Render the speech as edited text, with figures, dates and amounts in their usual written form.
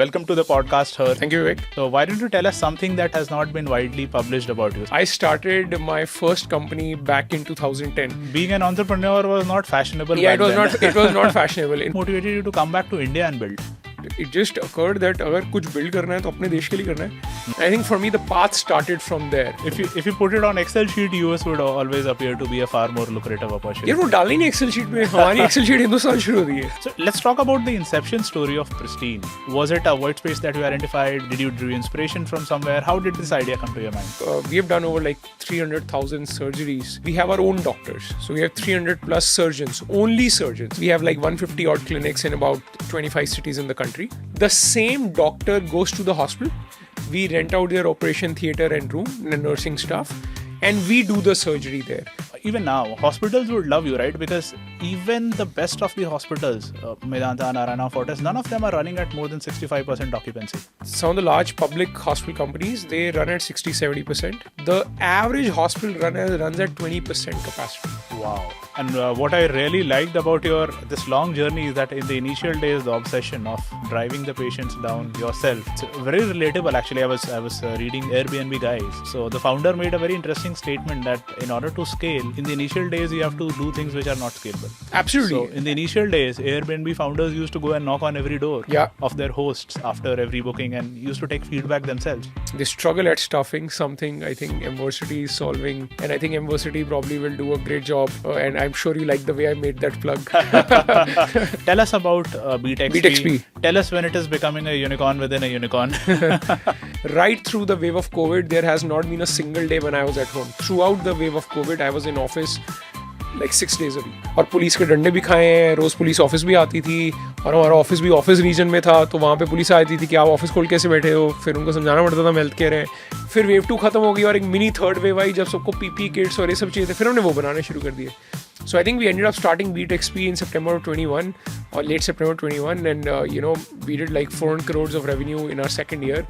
Welcome to the podcast, Her. Thank you, Vivek. So, why don't you tell us something that has not been widely published about you? I started my first company back in 2010. Being an entrepreneur was not fashionable. Yeah, back then. it was not fashionable. It motivated you to come back to India and build. It just occurred that अगर कुछ build करना है तो अपने देश के लिए करना है. I think for me the path started from there. If you put it on Excel sheet, US would always appear to be a far more lucrative opportunity. यार वो डालनी नहीं Excel sheet में. हमारी Excel sheet हिंदुस्तान शुरू हो रही है. So let's talk about the inception story of Pristine. Was it a void space that you identified? Did you draw inspiration from somewhere? How did this idea come to your mind? We have done over like 300,000 surgeries. We have our own doctors. So we have 300 plus surgeons, only surgeons. We have like 150 odd clinics in about 25 cities in the country. The same doctor goes to the hospital. We rent out their operation theatre and room and nursing staff, and we do the surgery there. Even now, hospitals would love you, right? Because even the best of the hospitals, Medanta, Narayana, Fortis, none of them are running at more than 65% occupancy. Some of the large public hospital companies, they run at 60-70%. The average hospital runs at 20% capacity. Wow. And what I really liked about this long journey is that in the initial days, the obsession of driving the patients down yourself, it's very relatable. Actually, I was reading Airbnb guys. So the founder made a very interesting statement that in order to scale, in the initial days, you have to do things which are not scalable. Absolutely. So in the initial days, Airbnb founders used to go and knock on every door of their hosts after every booking and used to take feedback themselves. They struggle at stuffing something. I think Mversity is solving, and I think Mversity probably will do a great job. And I'm sure you like the way I made that plug. Tell us about BeatXP. BeatXP. Tell us when it is becoming a unicorn within a unicorn. Right through the wave of COVID, there has not been a single day when I was at home. Throughout the wave of COVID, I was in office like 6 days a week. और police के डंडे भी खाए हैं, रोज police office भी आती थी और हमारा ऑफिस भी ऑफिस रीजन में था, तो वहाँ पे पुलिस आती थी कि आप ऑफिस खोल कैसे बैठे हो. फिर उनको समझाना पड़ता था हेल्थ केयर है. फिर वेव 2 खत्म हो गई और एक मिनी थर्ड वेव आई जब सबको पीपी किट्स और ये सब चाहिए थे. फिर हमने वो बनाने शुरू कर दिए. So I think we ended up starting BeatXP in September of 21 or late September 21, and we did like 400 crores of revenue in our second year.